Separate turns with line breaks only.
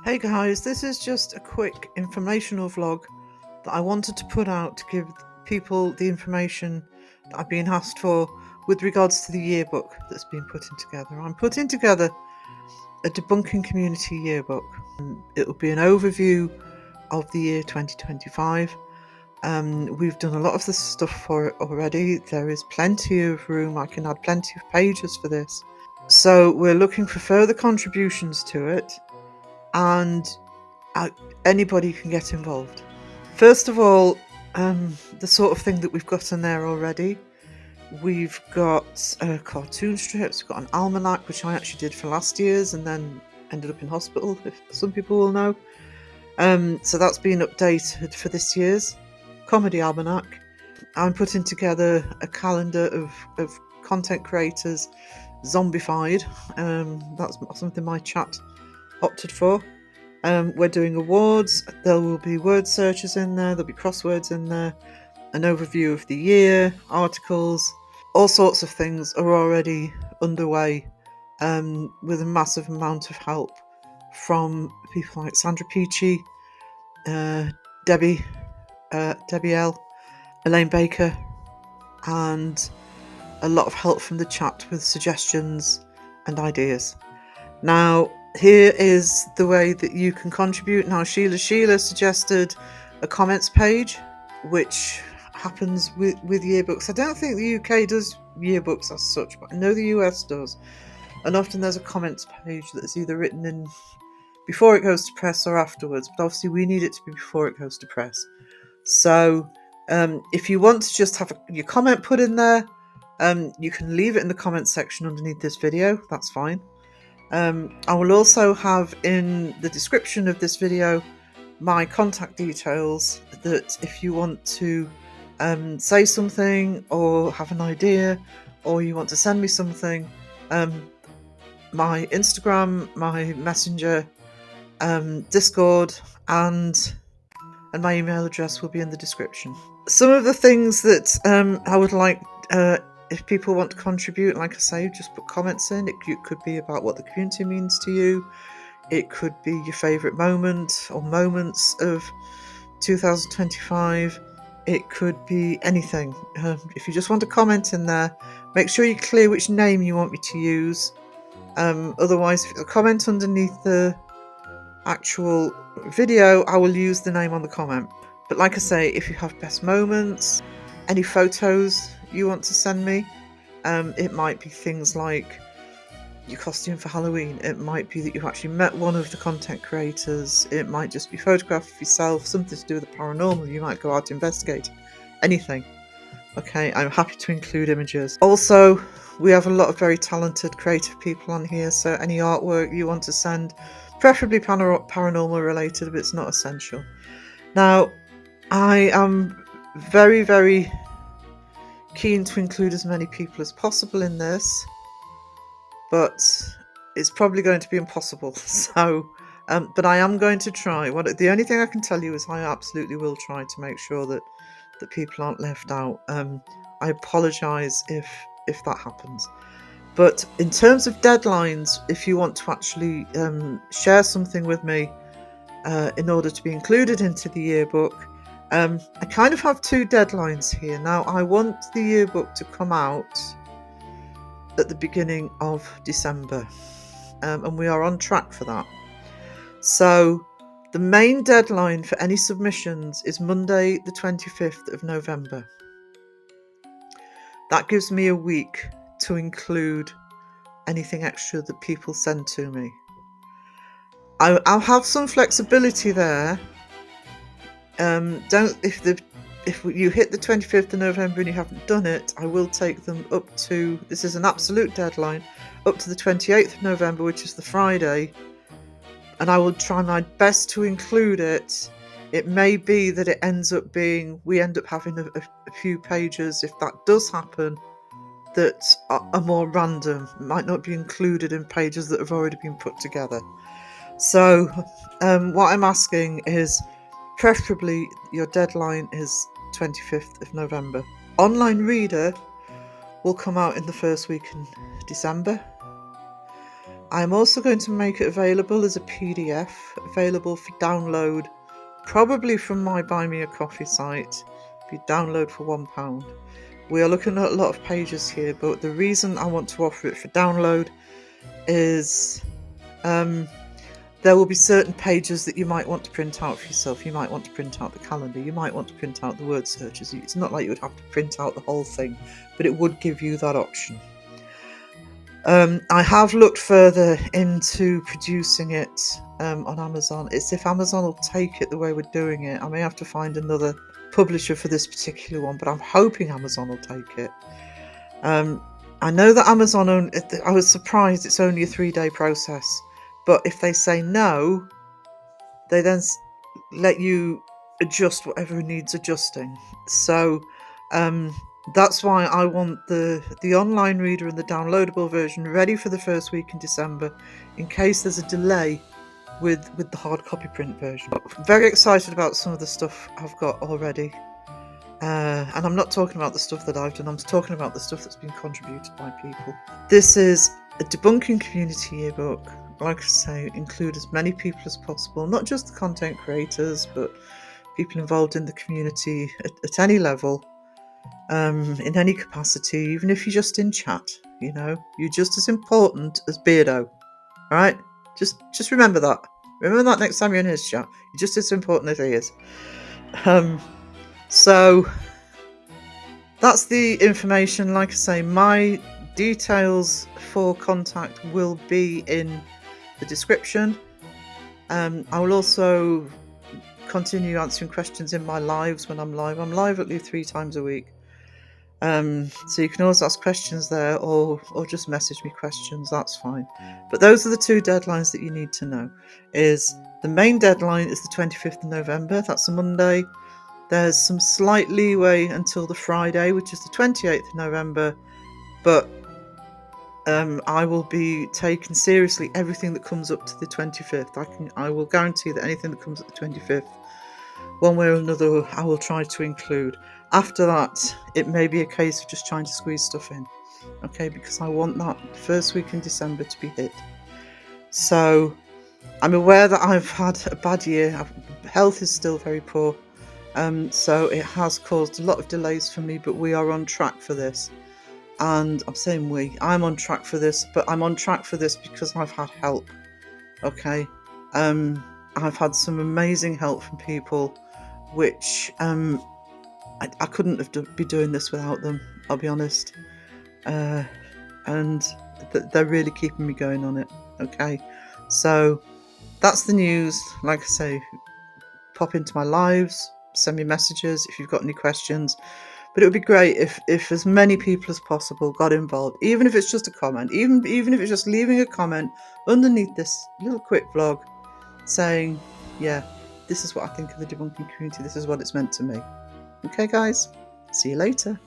Hey guys, this is just a quick informational vlog that I wanted to put out to give people the information that I've been asked for with regards to the yearbook that's been putting together. I'm putting together a debunking community yearbook. It'll be an overview of the year 2025. We've done a lot of the stuff for it already. There is plenty of room. I can add plenty of pages for this. So we're looking for further contributions to it, and anybody can get involved. First of all, the sort of thing that we've got in there already. We've got cartoon strips, we've got an almanac, which I actually did for last year's and then ended up in hospital, if some people will know. So that's been updated for this year's comedy almanac. I'm putting together a calendar of content creators zombified. That's something my chat opted for. We're doing awards. There will be word searches in there, there'll be crosswords in there, an overview of the year, articles, all sorts of things are already underway, with a massive amount of help from people like Sandra Peachy, Debbie L, Elaine Baker, and a lot of help from the chat with suggestions and ideas. Now, here is the way that you can contribute. Now, Sheila suggested a comments page, which happens with yearbooks. I don't think the UK does yearbooks as such, but I know the US does. And often there's a comments page that's either written in before it goes to press or afterwards. But obviously we need it to be before it goes to press. So if you want to just have your comment put in there, you can leave it in the comments section underneath this video. That's fine. I will also have in the description of this video my contact details, that if you want to say something or have an idea or you want to send me something, my Instagram, my Messenger, Discord and my email address will be in the description. Some of the things that I would like, if people want to contribute, like I say, just put comments in. It could be about what the community means to you. It could be your favourite moment or moments of 2025. It could be anything. If you just want to comment in there, make sure you're clear which name you want me to use. Otherwise, if it's a comment underneath the actual video, I will use the name on the comment. But like I say, if you have best moments, any photos you want to send me, it might be things like your costume for Halloween. It might be that you actually met one of the content creators. It might just be a photograph of yourself, something to do with the paranormal. You might go out to investigate. Anything. Okay, I'm happy to include images. Also, we have a lot of very talented creative people on here, so any artwork you want to send, preferably paranormal related, but it's not essential. Now, I am very, very keen to include as many people as possible in this, but it's probably going to be impossible. So, but I am going to try. The only thing I can tell you is I absolutely will try to make sure that people aren't left out. I apologise if that happens. But in terms of deadlines, if you want to actually share something with me in order to be included into the yearbook, I kind of have two deadlines here. Now, I want the yearbook to come out at the beginning of December, and we are on track for that. So the main deadline for any submissions is Monday the 25th of November. That gives me a week to include anything extra that people send to me. I'll have some flexibility there. If you hit the 25th of November and you haven't done it, I will take them up to, this is an absolute deadline, up to the 28th of November, which is the Friday, and I will try my best to include it. It may be that it ends up being, we end up having a few pages, if that does happen, that are more random, might not be included in pages that have already been put together. So what I'm asking is, preferably your deadline is 25th of November. Online Reader will come out in the first week in December. I'm also going to make it available as a PDF, available for download, probably from my Buy Me a Coffee site. If you download for £1. We are looking at a lot of pages here, but the reason I want to offer it for download is there will be certain pages that you might want to print out for yourself. You might want to print out the calendar. You might want to print out the word searches. It's not like you would have to print out the whole thing, but it would give you that option. I have looked further into producing it on Amazon. It's if Amazon will take it the way we're doing it. I may have to find another publisher for this particular one, but I'm hoping Amazon will take it. I know that Amazon, I was surprised it's only a 3-day process, but if they say no, they then let you adjust whatever needs adjusting. So that's why I want the online reader and the downloadable version ready for the first week in December, in case there's a delay with the hard copy print version. I'm very excited about some of the stuff I've got already. And I'm not talking about the stuff that I've done, I'm talking about the stuff that's been contributed by people. This is a debunking community yearbook. Like I say, include as many people as possible, not just the content creators, but people involved in the community at any level, in any capacity, even if you're just in chat. You know, you're just as important as Beardo. All right? Just remember that. Remember that next time you're in his chat. You're just as important as he is. So that's the information. Like I say, my details for contact will be in the description. I will also continue answering questions in my lives when I'm live. I'm live at least 3 times a week. So you can always ask questions there, or just message me questions, that's fine. But those are the 2 deadlines that you need to know. Is the main deadline is the 25th of November, that's a Monday. There's some slight leeway until the Friday, which is the 28th of November, but I will be taking seriously everything that comes up to the 25th. I will guarantee that anything that comes at the 25th, one way or another, I will try to include. After that, it may be a case of just trying to squeeze stuff in, okay, because I want that first week in December to be hit. So I'm aware that I've had a bad year. Health is still very poor, so it has caused a lot of delays for me, but we are on track for this. And I'm saying I'm on track for this, but I'm on track for this because I've had help, okay? I've had some amazing help from people, which I couldn't be doing this without them, I'll be honest. And they're really keeping me going on it, okay? So that's the news. Like I say, pop into my lives, send me messages if you've got any questions. But it would be great if as many people as possible got involved, even if it's just a comment, even if it's just leaving a comment underneath this little quick vlog saying, yeah, this is what I think of the debunking community, this is what it's meant to me. Okay, guys, see you later.